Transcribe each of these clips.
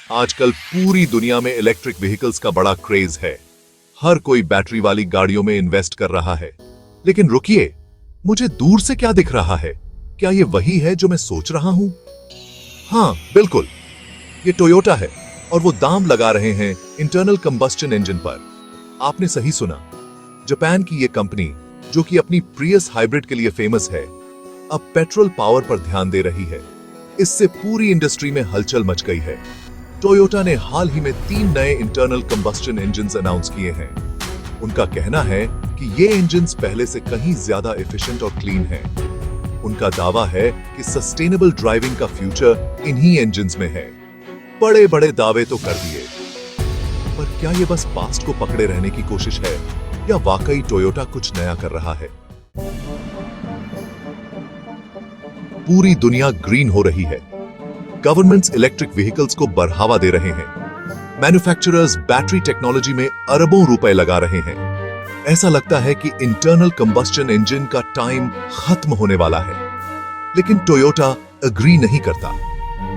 आजकल पूरी दुनिया में इलेक्ट्रिक व्हीकल्स का बड़ा क्रेज है। हर कोई बैटरी वाली गाड़ियों में इन्वेस्ट कर रहा है। लेकिन रुकिए, मुझे दूर से क्या दिख रहा है? क्या ये वही है जो मैं सोच रहा हूं? हाँ, बिल्कुल, ये टोयोटा है और वो दाम लगा रहे हैं इंटरनल कंबस्टन इंजन पर। आपने सही सुना। जापान की ये कंपनी, जो कि अपनी प्रियस हाइब्रिड के लिए फेमस है, अब पेट्रोल पावर पर ध्यान दे रही है। इससे पूरी इंडस्ट्री में हलचल मच गई है। टोयोटा ने हाल ही में 3 नए इंटरनल कंबस्टन इंजन्स अनाउंस किए हैं। उनका कहना है कि ये इंजन्स पहले से कहीं ज्यादा एफिशिएंट और क्लीन हैं। उनका दावा है कि सस्टेनेबल ड्राइविंग का फ्यूचर इन्हीं इंजन्स में है। बड़े बड़े दावे तो कर दिए, पर क्या ये बस पास्ट को पकड़े रहने की कोशिश है या वाकई टोयोटा कुछ नया कर रहा है? पूरी दुनिया ग्रीन हो रही है। गवर्नमेंट्स इलेक्ट्रिक व्हीकल्स को बढ़ावा दे रहे हैं। मैन्युफैक्चरर्स बैटरी टेक्नोलॉजी में अरबों रुपए लगा रहे हैं। ऐसा लगता है कि इंटरनल कंबस्टन इंजन का टाइम खत्म होने वाला है। लेकिन टोयोटा अग्री नहीं करता।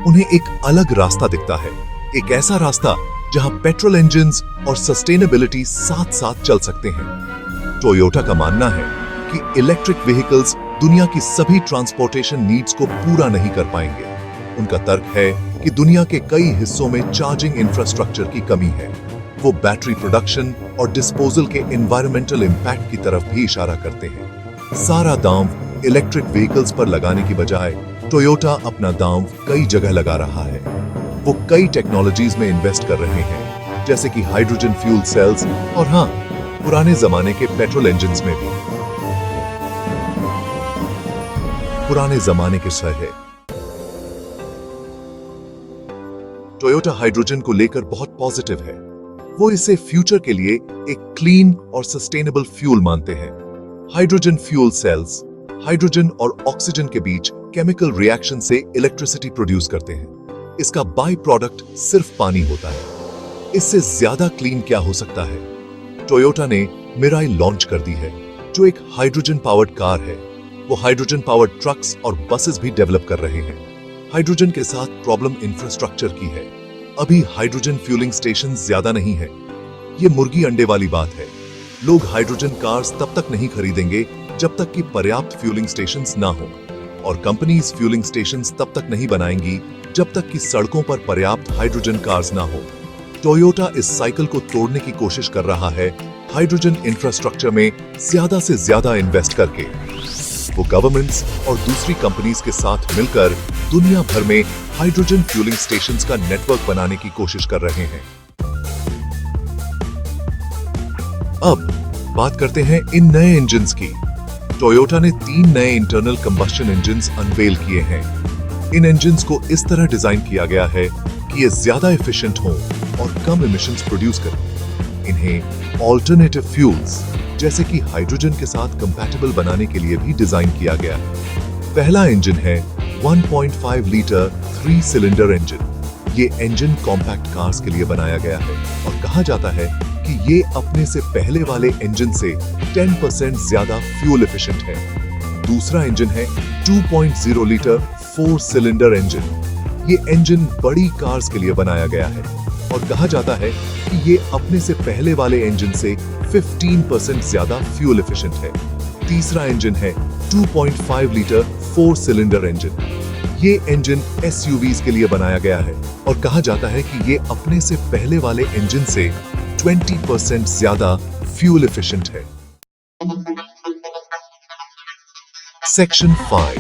उन्हें एक अलग रास्ता दिखता है, एक ऐसा रास्ता जहां पेट्रोल इंजन्स और सस्टेनेबिलिटी साथ साथ चल सकते हैं। टोयोटा का मानना है कि इलेक्ट्रिक व्हीकल्स दुनिया की सभी ट्रांसपोर्टेशन नीड्स को पूरा नहीं कर पाएंगे। उनका तर्क है कि दुनिया के कई हिस्सों में चार्जिंग इंफ्रास्ट्रक्चर की कमी है। वो बैटरी प्रोडक्शन और डिस्पोजल के एनवायरमेंटल इंपैक्ट की तरफ भी इशारा करते हैं। सारा दांव इलेक्ट्रिक व्हीकल्स पर लगाने की बजाय टोयोटा अपना दांव कई जगह लगा रहा है। वो कई टेक्नोलॉजीज में इन्वेस्ट कर रहे हैं, जैसे कि हाइड्रोजन फ्यूल सेल्स और हाँ, पुराने जमाने के पेट्रोल इंजन्स में भी। पुराने जमाने के सर है। टोयोटा हाइड्रोजन को लेकर बहुत पॉजिटिव है। वो इसे फ्यूचर के लिए एक क्लीन और सस्टेनेबल फ्यूल मानते हैं। हाइड्रोजन फ्यूल सेल्स हाइड्रोजन और ऑक्सीजन के बीच केमिकल रिएक्शन से इलेक्ट्रिसिटी प्रोड्यूस करते हैं। इसका बाय प्रोडक्ट सिर्फ पानी होता है। इससे ज्यादा क्लीन क्या हो सकता है? टोयोटा ने मिराई लॉन्च कर दी है, जो एक हाइड्रोजन पावर्ड कार है। वो हाइड्रोजन पावर्ड ट्रक्स और बसेस भी डेवलप कर रहे हैं। हाइड्रोजन के साथ प्रॉब्लम इंफ्रास्ट्रक्चर की है। अभी हाइड्रोजन फ्यूलिंग स्टेशन ज्यादा नहीं है। ये मुर्गी अंडे वाली बात है। लोग हाइड्रोजन कार्स तब तक नहीं खरीदेंगे जब तक कि पर्याप्त फ्यूलिंग स्टेशंस ना हो, और कंपनीज फ्यूलिंग स्टेशंस तब तक नहीं बनाएंगी जब तक कि सड़कों पर पर्याप्त हाइड्रोजन कार्स ना हो। टोयोटा इस साइकिल को तोड़ने की कोशिश कर रहा है, हाइड्रोजन इंफ्रास्ट्रक्चर में ज्यादा से ज्यादा इन्वेस्ट करके। वो गवर्नमेंट्स और दूसरी कंपनीज के साथ मिलकर दुनिया भर में हाइड्रोजन फ्यूलिंग स्टेशंस का नेटवर्क बनाने की कोशिश कर रहे हैं। अब बात करते हैं इन नए इंजन्स की। टोयोटा ने 3 नए इंटरनल कंबस्टन इंजन्स अनवेल किए हैं। इन इंजन्स को इस तरह डिजाइन किया गया है कि ये ज्यादा एफिशिएंट हों और कम इमिशंस प्रोड्यूस करें। इन्हें ऑल्टरनेटिव फ्यूल्स जैसे कि हाइड्रोजन के साथ कंपैटिबल बनाने के लिए भी डिजाइन किया गया है। पहला इंजन है 1.5 लीटर 3 सिलेंडर इंजन। ये इंजन कॉम्पैक्ट कार्स के लिए बनाया गया है और कहा जाता है कि ये अपने से पहले वाले इंजन से 10% ज्यादा फ्यूल एफिशिएंट है। दूसरा इंजन है 2.0 लीटर 4 सिलेंडर इंजन। ये इंजन बड़ी कार्स के लिए बनाया गया है और कहा जाता है कि ये अपने से पहले वाले इंजन से 15% ज्यादा फ्यूल एफिशिएंट है। तीसरा इंजन है 2.5 लीटर 4 सिलेंडर इंजन। ये इंजन एसयूवीज के लिए बनाया गया है और कहा जाता है कि ये अपने से पहले वाले इंजन से 20% ज्यादा फ्यूल एफिशिएंट है। सेक्शन 5,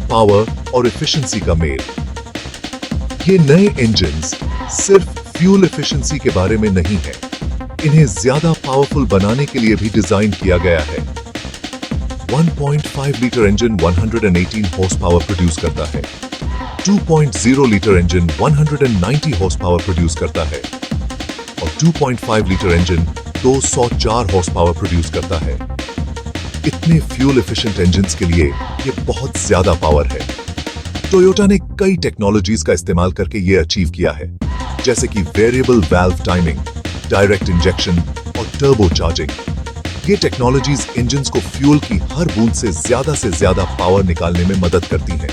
पावर और एफिशिएंसी का मेल। ये नए इंजन्स सिर्फ फ्यूल एफिशिएंसी के बारे में नहीं है, इन्हें ज्यादा पावरफुल बनाने के लिए भी डिजाइन किया गया है। 1.5 litre engine 118 horse power produce करता है। 2.0 litre engine 190 horse power produce करता है और 2.5 litre engine 204 horse power produce करता है। इतने फ्यूल एफिशिएंट इंजन्स के लिए ये बहुत ज्यादा पावर है। टोयोटा ने कई टेक्नोलॉजीज का इस्तेमाल करके ये अचीव किया है, जैसे कि variable valve timing, direct injection और टर्बो चार्जिंग। ये टेक्नोलॉजीज इंजन्स को फ्यूल की हर बूंद से ज्यादा पावर निकालने में मदद करती हैं।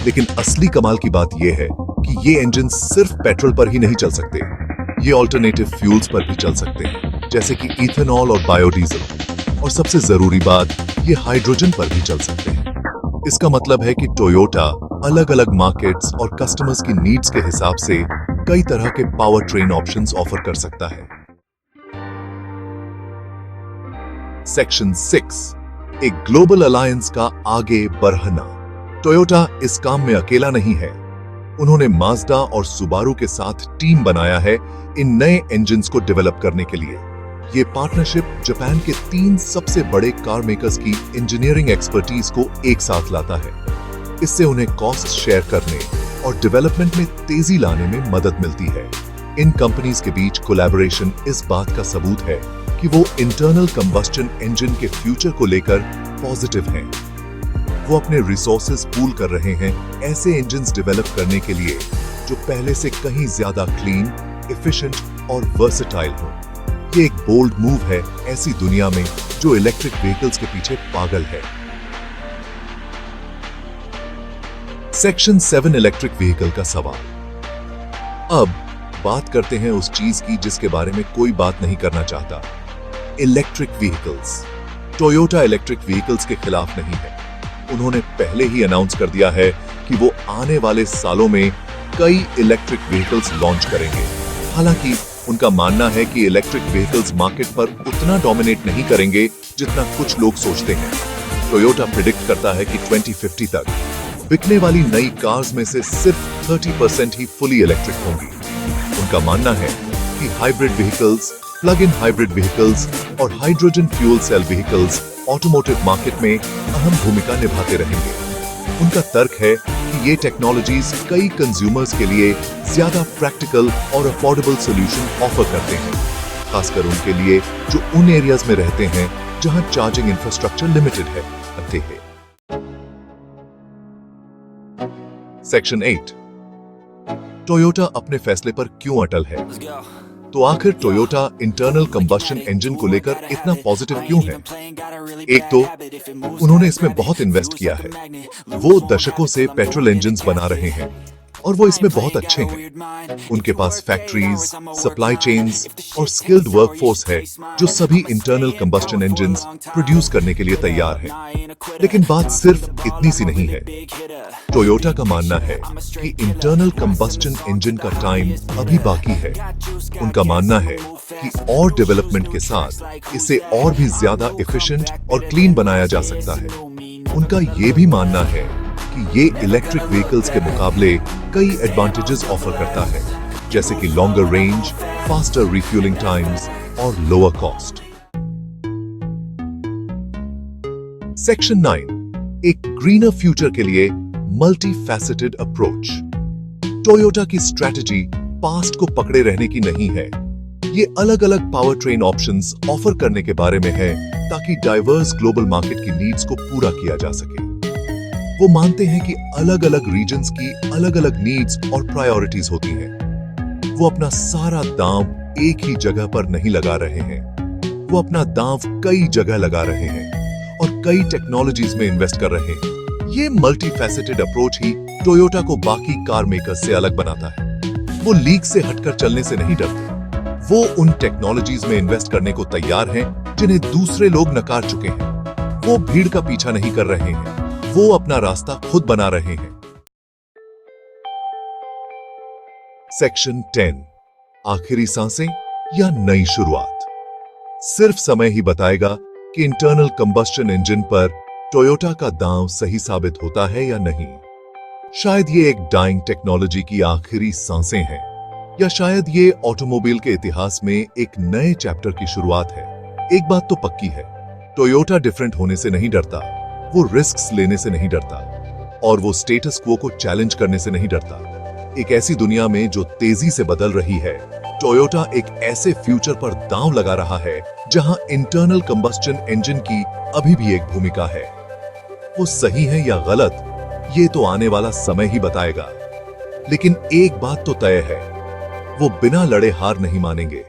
लेकिन असली कमाल की बात यह है कि कि ये इंजन सिर्फ पेट्रोल पर ही नहीं चल सकते, ये ऑल्टरनेटिव फ्यूल्स पर भी चल सकते हैं, जैसे कि इथेनॉल और बायोडीजल। और सबसे जरूरी बात, ये हाइड्रोजन पर भी चल सकते हैं। इसका मतलब है कि टोयोटा अलग अलग मार्केट्स और कस्टमर्स की नीड्स के हिसाब से कई तरह के पावर ट्रेन ऑप्शंस ऑफर कर सकता है। सेक्शन 6, एक ग्लोबल अलायंस का आगे बढ़ना। टोयोटा इस काम में अकेला नहीं है। उन्होंने माज़दा और सुबारू के साथ टीम बनाया है इन नए इंजन्स को डेवलप करने के लिए। ये पार्टनरशिप जापान के 3 सबसे बड़े कार मेकर्स की इंजीनियरिंग एक्सपर्टीज को एक साथ लाता है। इससे उन्हें कॉस्ट शेयर करने और डेवलपमेंट में तेजी लाने में मदद मिलती है। इन कंपनीज के बीच कोलैबोरेशन इस बात का सबूत है कि वो इंटरनल कंबस्टन इंजन के फ्यूचर को लेकर पॉजिटिव हैं। वो अपने रिसोर्सेज पूल कर रहे हैं ऐसे इंजन्स डेवलप करने के लिए जो पहले से कहीं ज्यादा क्लीन, एफिशिएंट और वर्सेटाइल हो। ये एक बोल्ड मूव है ऐसी दुनिया में जो इलेक्ट्रिक व्हीकल्स के पीछे पागल है। सेक्शन 7, इलेक्ट्रिक व्हीकल का सवाल। अब बात करते हैं उस चीज की जिसके बारे में कोई बात नहीं करना चाहता, electric vehicles. Toyota electric vehicles के खिलाफ नहीं है। उन्होंने पहले ही अनाउंस कर दिया है कि वो आने वाले सालों में कई इलेक्ट्रिक व्हीकल्स लॉन्च करेंगे। हालांकि उनका मानना है कि इलेक्ट्रिक व्हीकल्स मार्केट पर उतना डोमिनेट नहीं करेंगे जितना कुछ लोग सोचते हैं। टोयोटा प्रिडिक्ट करता है कि 2050 तक बिकने वाली नई कार्स में से सिर्फ 30% ही फुली इलेक्ट्रिक होंगी। उनका मानना है कि hybrid vehicles, plug in hybrid vehicles और hydrogen fuel cell vehicles automotive market में अहम भूमिका निभाते रहेंगे। उनका तर्क है कि ये टेक्नोलॉजीज कई कंज्यूमर्स के लिए ज्यादा प्रैक्टिकल और अफोर्डेबल सॉल्यूशन ऑफर करते हैं, खासकर उनके लिए जो उन एरियाज में रहते हैं जहां चार्जिंग इंफ्रास्ट्रक्चर लिमिटेड है। सेक्शन 8, टोयोटा अपने फैसले पर क्यों अटल है? तो आखिर टोयोटा इंटरनल कंबस्शन इंजन को लेकर इतना पॉजिटिव क्यों है? एक तो उन्होंने इसमें बहुत इन्वेस्ट किया है। वो दशकों से पेट्रोल इंजन्स बना रहे हैं और वो इसमें बहुत अच्छे हैं। उनके पास फैक्ट्रीज, सप्लाई चेन्स और स्किल्ड वर्कफोर्स है जो सभी इंटरनल कंबस्शन इंजन्स प्रोड्यूस करने के लिए तैयार हैं। लेकिन बात सिर्फ इतनी सी नहीं है। टोयोटा का मानना है कि इंटरनल कंबस्शन इंजन का टाइम अभी बाकी है। उनका मानना है कि और डेवलपमेंट के साथ इसे और भी ज्यादा एफिशिएंट और क्लीन बनाया जा सकता है। उनका ये भी मानना है कि ये इलेक्ट्रिक व्हीकल्स के मुकाबले कई एडवांटेजेस ऑफर करता है, जैसे कि longer range, faster refuelling times और लोअर कॉस्ट। सेक्शन 9, एक ग्रीनर फ्यूचर के लिए मल्टी फैसेटेड अप्रोच। टोयोटा की स्ट्रैटेजी पास्ट को पकड़े रहने की नहीं है। ये अलग अलग पावर ट्रेन ऑप्शंस ऑफर करने के बारे में है ताकि डाइवर्स ग्लोबल मार्केट की नीड्स को पूरा किया जा सके। वो मानते हैं कि अलग अलग रीजन्स की अलग अलग नीड्स और प्रायोरिटीज होती हैं। वो अपना सारा दांव एक ही जगह पर नहीं लगा रहे हैं। वो अपना दांव कई जगह लगा रहे हैं और कई टेक्नोलॉजीज में इन्वेस्ट कर रहे हैं। ये मल्टी फैसेटेड अप्रोच ही टोयोटा को बाकी कार मेकर्स से अलग बनाता है। वो लीक से हटकर चलने से नहीं डरते। वो उन टेक्नोलॉजीज में इन्वेस्ट करने को तैयार हैं जिन्हें दूसरे लोग नकार चुके हैं। वो भीड़ का पीछा नहीं कर रहे हैं, वो अपना रास्ता खुद बना रहे हैं। सेक्शन 10, आखिरी सांसें या नई शुरुआत। सिर्फ समय ही बताएगा कि इंटरनल कंबस्शन इंजन पर टोयोटा का दांव सही साबित होता है या नहीं। शायद ये एक डाइंग टेक्नोलॉजी की आखिरी सांसें हैं, या शायद ये ऑटोमोबाइल के इतिहास में एक नए चैप्टर की शुरुआत है। एक बात तो पक्की है, टोयोटा डिफरेंट होने से नहीं डरता, वो रिस्क्स लेने से नहीं डरता और वो स्टेटस क्वो को चैलेंज करने से नहीं डरता। एक ऐसी दुनिया में जो तेजी से बदल रही है, टोयोटा एक ऐसे फ्यूचर पर दांव लगा रहा है जहां इंटरनल कंबस्शन इंजन की अभी भी एक भूमिका है। वो सही है या गलत, ये तो आने वाला समय ही बताएगा। लेकिन एक बात तो तय है, वो बिना लड़े हार नहीं मानेंगे।